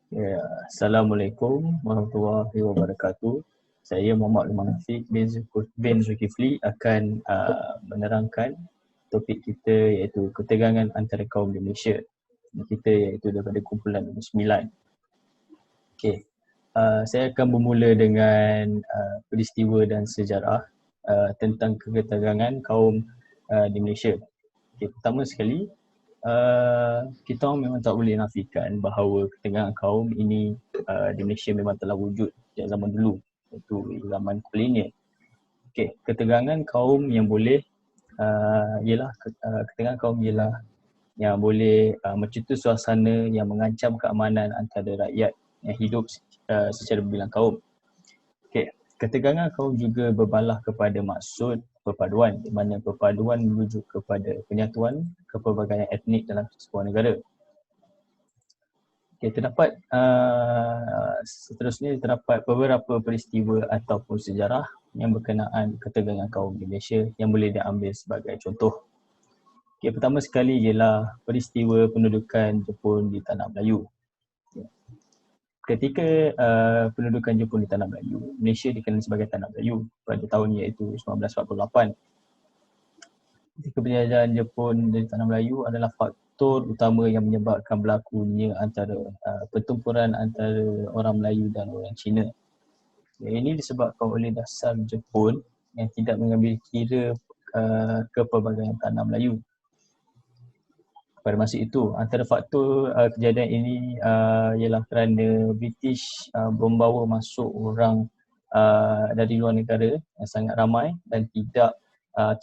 Ya, Assalamualaikum warahmatullahi wabarakatuh. Saya Muhammad Luman Afiq bin Zulkifli akan menerangkan topik kita iaitu ketegangan antara kaum di Malaysia. Kita iaitu daripada kumpulan nombor 9. Okey. Saya akan bermula dengan peristiwa dan sejarah tentang ketegangan kaum di Malaysia. Okay, pertama sekali, kita memang tak boleh nafikan bahawa ketegangan kaum ini di Malaysia memang telah wujud sejak zaman dulu, iaitu zaman kolonial. Okey, ketegangan kaum yang boleh ketegangan kaum ialah yang boleh mencetus suasana yang mengancam keamanan antara rakyat yang hidup secara berbilang kaum. Okey, ketegangan kaum juga berbalah kepada maksud perpaduan, di mana perpaduan merujuk kepada penyatuan kepelbagaian etnik dalam sebuah negara. Okay, seterusnya terdapat beberapa peristiwa ataupun sejarah yang berkenaan ketegangan kaum di Malaysia yang boleh diambil sebagai contoh. Okay, pertama sekali ialah peristiwa pendudukan Jepun di Tanah Melayu. Ketika pendudukan Jepun di Tanah Melayu, Malaysia dikenali sebagai Tanah Melayu pada tahun iaitu 1948. Ketika penjajahan Jepun di Tanah Melayu adalah faktor utama yang menyebabkan berlakunya pertempuran antara orang Melayu dan orang Cina. Ini disebabkan oleh dasar Jepun yang tidak mengambil kira kepelbagaian Tanah Melayu. Pada masa itu, antara faktor kejadian ini ialah kerana British membawa masuk orang dari luar negara yang sangat ramai dan tidak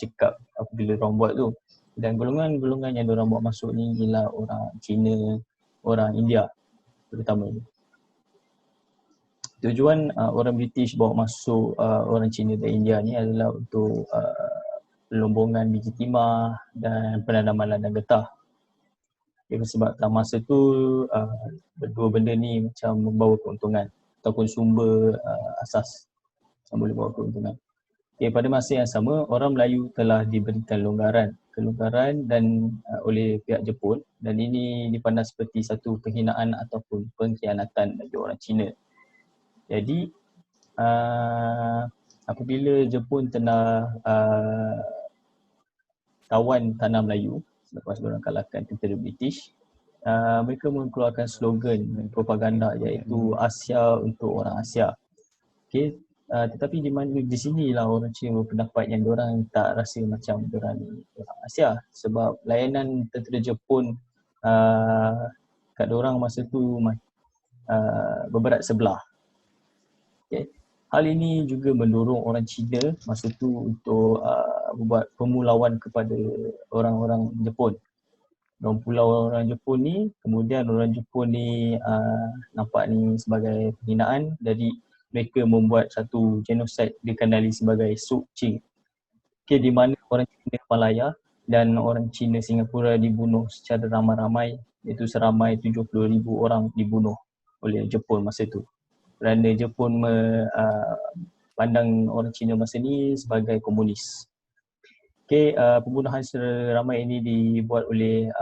cekap apabila diorang buat tu. Dan golongan-golongan yang diorang bawa masuk ni ialah orang Cina, orang India terutama. Tujuan orang British bawa masuk orang Cina dan India ni adalah untuk pelombongan biji timah dan penanaman ladang getah. Sebab masa tu dua benda ni macam membawa keuntungan ataupun sumber asas yang boleh bawa keuntungan. Pada masa yang sama, orang Melayu telah diberikan kelonggaran dan oleh pihak Jepun, dan ini dipandang seperti satu penghinaan ataupun pengkhianatan bagi orang Cina. Jadi apabila Jepun telah tawan Tanah Melayu selepas mereka kalahkan tentera British, mereka mengeluarkan slogan propaganda iaitu Asia untuk orang Asia. Okay. Tetapi di sinilah orang Cina berpendapat yang diorang tak rasa macam diorang orang Asia, sebab layanan tentera Jepun kat diorang masa tu berberat sebelah. Okay. Hal ini juga mendorong orang Cina masa tu untuk membuat pemulawan kepada orang-orang Jepun. Orang pulau orang Jepun ni, kemudian orang Jepun ni nampak ni sebagai penghinaan, jadi mereka membuat satu genosid dikenali sebagai Suk Ching. Okay, di mana orang Cina Malaya dan orang Cina Singapura dibunuh secara ramai-ramai, iaitu seramai 70,000 orang dibunuh oleh Jepun masa tu. Kerana Jepun pandang orang Cina masa ni sebagai komunis. Okay, pembunuhan seramai ini dibuat oleh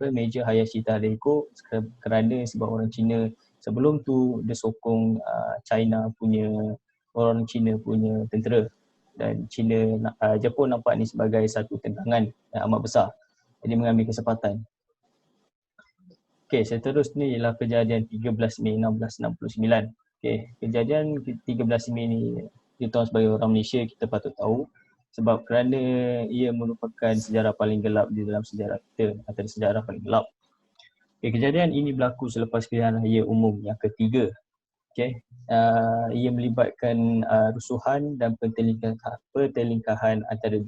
Major Hayashi Tadeko kerana sebab orang Cina sebelum tu dia sokong orang Cina punya tentera, dan Jepun nampak ni sebagai satu tentangan yang amat besar, jadi mengambil kesempatan. Okay, seterusnya ialah kejadian 13 Mei 1669. Okay, kejadian 13 Mei ni kita sebagai orang Malaysia kita patut tahu, sebab kerana ia merupakan sejarah paling gelap di dalam sejarah kita, antara sejarah paling gelap. Okay, kejadian ini berlaku selepas pilihan raya umum yang ketiga. Okay. Ia melibatkan rusuhan dan pertelingkahan antara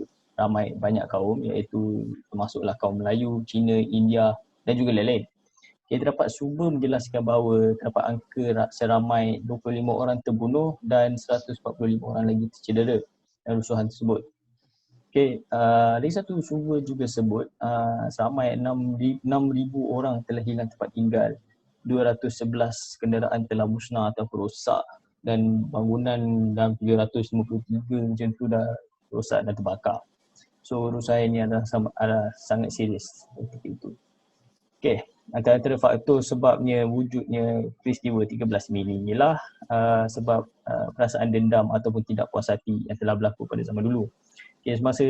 banyak kaum, iaitu termasuklah kaum Melayu, Cina, India dan juga lain-lain. Okay, terdapat sumber menjelaskan bahawa terdapat angka seramai 25 orang terbunuh dan 145 orang lagi tercedera dalam rusuhan tersebut. Okay, lagi satu sumber juga sebut seramai 6,000 orang telah hilang tempat tinggal, 211 kenderaan telah musnah atau rosak, dan bangunan dalam 353 macam tu dah rosak dan terbakar. So urusan ini adalah sangat serius ketika itu. Okay, Antara faktor sebabnya wujudnya peristiwa 13 Mei ni ialah sebab perasaan dendam ataupun tidak puas hati yang telah berlaku pada zaman dulu. Semasa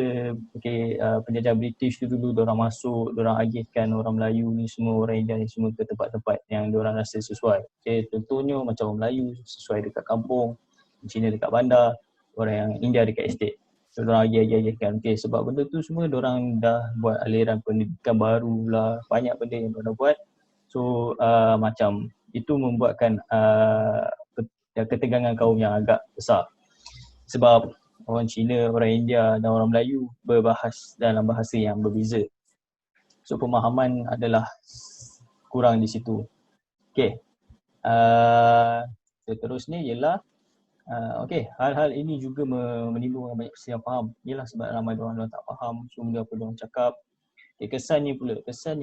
penjajah British tu dulu, diorang masuk, diorang agihkan orang Melayu ni semua, orang India ni semua ke tempat-tempat yang diorang rasa sesuai. Contohnya macam orang Melayu sesuai dekat kampung, Cina dekat bandar, orang yang India dekat estate. So, diorang agih-agihkan. Sebab benda tu semua diorang dah buat aliran pendidikan baru lah, banyak benda yang diorang buat. So macam itu membuatkan ketegangan kaum yang agak besar. Sebab orang Cina, orang India dan orang Melayu berbahas dalam bahasa yang berbeza. So pemahaman adalah kurang di situ. Seterusnya ialah hal-hal ini juga menimbulkan banyak perselisihan faham. Ialah sebab ramai orang tak faham semua apa diorang cakap. Kesan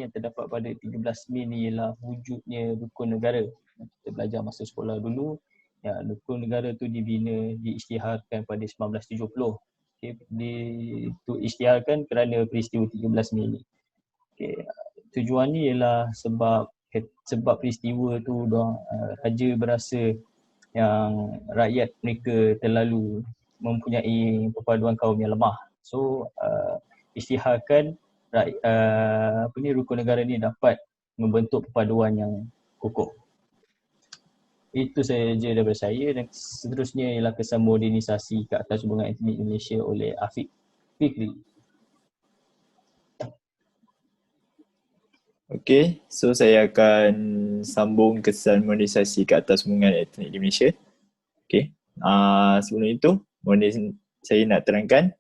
yang terdapat pada 13 Mei ni ialah wujudnya rukun negara. Kita belajar masa sekolah dulu, rukun negara tu dibina, diisytiharkan pada 1970. Diisytiharkan kerana peristiwa 13 Mei ni. Tujuan ni ialah sebab peristiwa tu raja berasa yang rakyat mereka terlalu mempunyai perpaduan kaum yang lemah. So isytiharkan rukun negara ni dapat membentuk perpaduan yang kukuh. Itu saja daripada saya, dan seterusnya ialah kesan modernisasi ke atas hubungan etnik Indonesia oleh Afiq Fikri. Okay, so saya akan sambung kesan modernisasi ke atas hubungan etnik di Malaysia. Okay, sebelum itu saya nak terangkan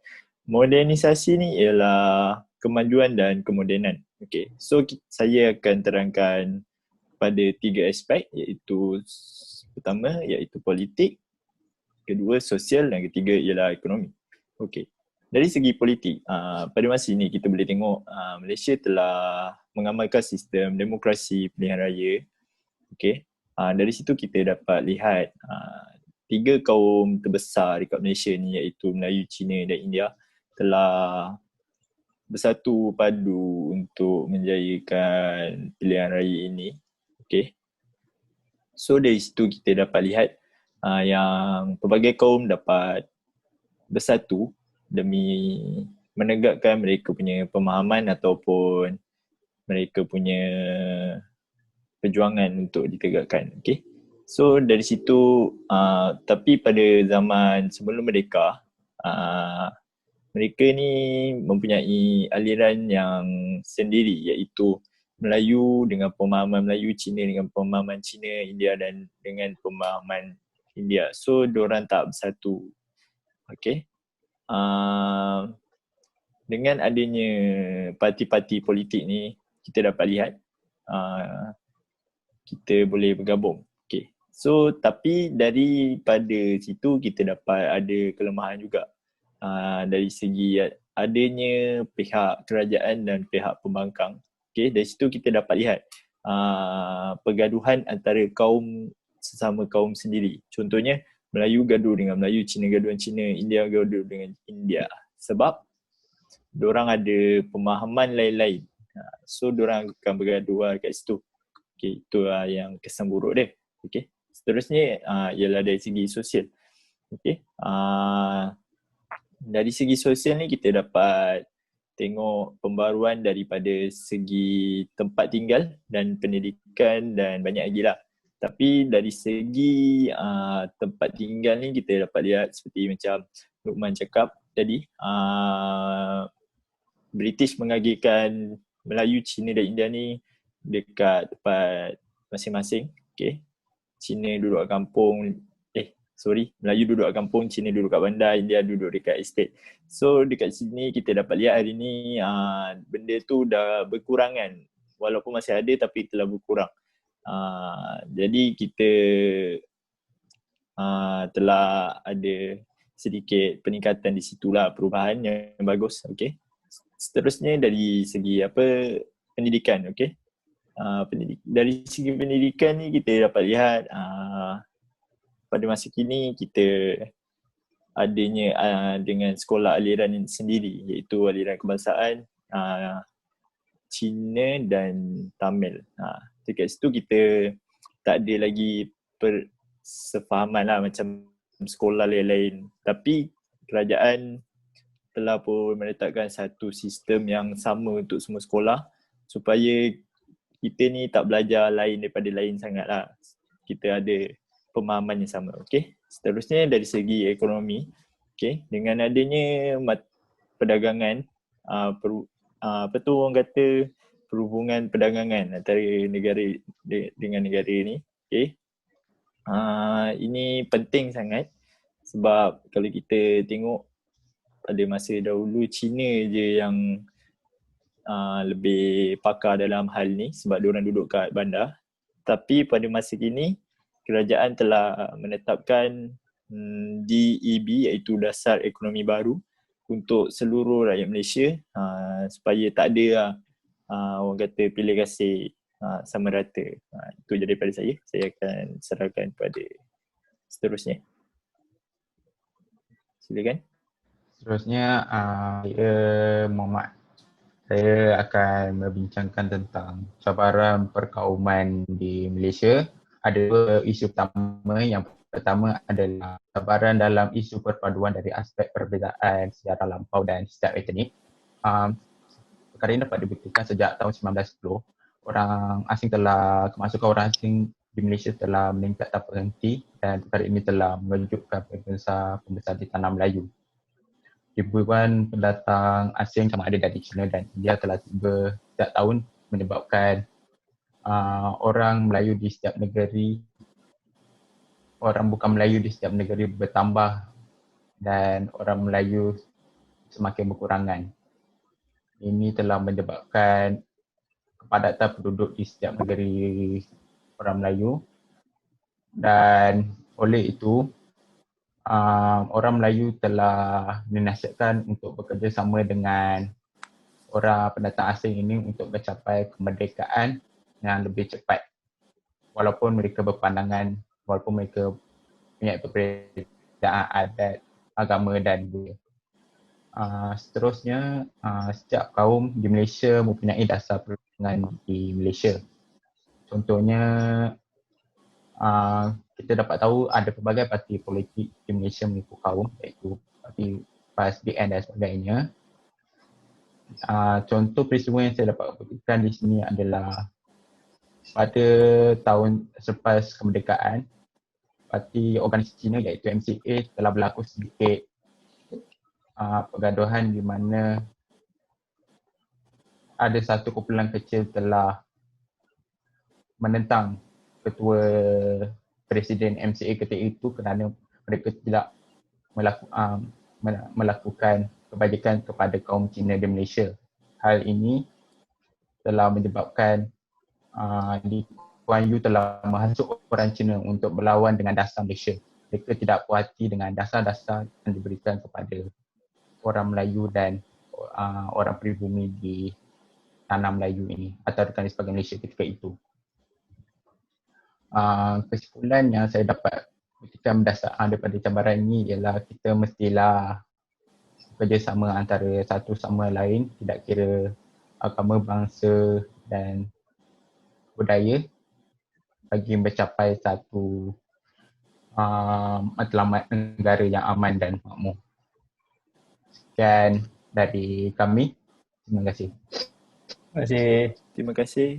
modernisasi ni ialah kemajuan dan kemodenan. Okay, so saya akan terangkan pada 3 aspek, iaitu pertama iaitu politik, kedua sosial dan ketiga ialah ekonomi. Okay, dari segi politik, pada masa ini kita boleh tengok Malaysia telah mengamalkan sistem demokrasi pilihan raya. Okay, dari situ kita dapat lihat 3 kaum terbesar dekat Malaysia ni, iaitu Melayu, Cina dan India, telah bersatu padu untuk menjayakan pilihan raya ini. Okay, so dari situ kita dapat lihat yang pelbagai kaum dapat bersatu demi menegakkan mereka punya pemahaman ataupun mereka punya perjuangan untuk ditegakkan. Okay, so dari situ tapi pada zaman sebelum merdeka, mereka ni mempunyai aliran yang sendiri, iaitu Melayu dengan pemahaman Melayu, Cina dengan pemahaman Cina, India dan dengan pemahaman India. So diorang tak bersatu. Okay, dengan adanya parti-parti politik ni, kita dapat lihat kita boleh bergabung. Okay, so tapi daripada situ kita dapat ada kelemahan juga. Dari segi adanya pihak kerajaan dan pihak pembangkang. Okay, dari situ kita dapat lihat pergaduhan antara sesama kaum sendiri. Contohnya Melayu gaduh dengan Melayu, Cina gaduh dengan Cina, India gaduh dengan India. Sebab diorang ada pemahaman lain-lain. So diorang akan bergaduh kat situ. Okay, itu yang kesan buruk dia. Okay, seterusnya ialah dari segi sosial. Okay, dari segi sosial ni kita dapat tengok pembaruan daripada segi tempat tinggal dan pendidikan dan banyak lagi lah. Tapi dari segi tempat tinggal ni kita dapat lihat seperti macam Luqman cakap tadi, British mengagihkan Melayu, Cina dan India ni dekat tempat masing-masing. Okay, Cina duduk kat kampung, Melayu duduk kat kampung, Cina duduk kat bandar, India duduk dekat estate. So dekat sini kita dapat lihat hari ni benda tu dah berkurangan. Walaupun masih ada tapi telah berkurang. Jadi kita telah ada sedikit peningkatan di situlah, perubahan yang bagus. Okay, seterusnya dari segi pendidikan. Okay, dari segi pendidikan ni kita dapat lihat pada masa kini kita adanya dengan sekolah aliran sendiri, iaitu aliran kebangsaan, Cina dan Tamil. Dekat situ kita tak ada lagi sefahaman lah macam sekolah lain-lain. Tapi kerajaan telah pun meletakkan satu sistem yang sama untuk semua sekolah supaya kita ni tak belajar lain daripada lain sangat lah. Kita ada pemahaman yang sama. Okay. Seterusnya dari segi ekonomi, okay, dengan adanya perdagangan, apa tu orang kata, perhubungan perdagangan antara negara dengan negara ni, okay. Ini penting sangat sebab kalau kita tengok pada masa dahulu Cina je yang lebih pakar dalam hal ni sebab diorang duduk kat bandar. Tapi pada masa kini kerajaan telah menetapkan DEB iaitu Dasar Ekonomi Baru untuk seluruh rakyat Malaysia supaya tak ada orang kata pilih kasih, sama rata. Itu je daripada saya. Saya akan serahkan kepada seterusnya. Silakan. Seterusnya, saya Muhammad. Saya akan membincangkan tentang cabaran perkauman di Malaysia. Ada dua isu utama. Yang pertama adalah cabaran dalam isu perpaduan dari aspek perbezaan sejarah lampau dan sejarah etnik. Perkara ini dapat dibuktikan sejak tahun 1910. Kemasukan orang asing di Malaysia telah meningkat tanpa henti dan perkara ini telah mengejutkan pembesar di tanah Melayu. Ribuan pendatang asing sama ada dari China dan India telah tiba setiap tahun menyebabkan orang Melayu di setiap negeri, orang bukan Melayu di setiap negeri bertambah dan orang Melayu semakin berkurangan. Ini telah menyebabkan kepadatan penduduk di setiap negeri orang Melayu dan oleh itu orang Melayu telah dinasihatkan untuk bekerjasama dengan orang pendatang asing ini untuk mencapai kemerdekaan yang lebih cepat. Walaupun mereka punya perbezaan adat, agama dan budaya. Seterusnya, setiap kaum di Malaysia mempunyai dasar perundingan di Malaysia. Contohnya, kita dapat tahu ada pelbagai parti politik di Malaysia mengikut kaum, iaitu parti PAS, BN dan sebagainya. Contoh peristiwa yang saya dapat buktikan di sini adalah pada tahun selepas kemerdekaan, parti organisasi Cina iaitu MCA telah berlaku sedikit pergaduhan di mana ada satu kumpulan kecil telah menentang ketua Presiden MCA ketika itu kerana mereka tidak melakukan kebajikan kepada kaum Cina di Malaysia. Hal ini telah menyebabkan Lee Kuan Yew telah menghasut orang Cina untuk berlawan dengan dasar Malaysia. Mereka tidak puas hati dengan dasar-dasar yang diberikan kepada orang Melayu dan orang pribumi di tanah Melayu ini atau dikenali sebagai Malaysia ketika itu. Kesimpulan yang saya dapat buktikan berdasarkan daripada cabaran ini ialah kita mestilah kerjasama antara satu sama lain, tidak kira agama, bangsa dan budaya bagi mencapai satu matlamat negara yang aman dan makmur. Sekian dari kami. Terima kasih. Terima kasih. Terima kasih.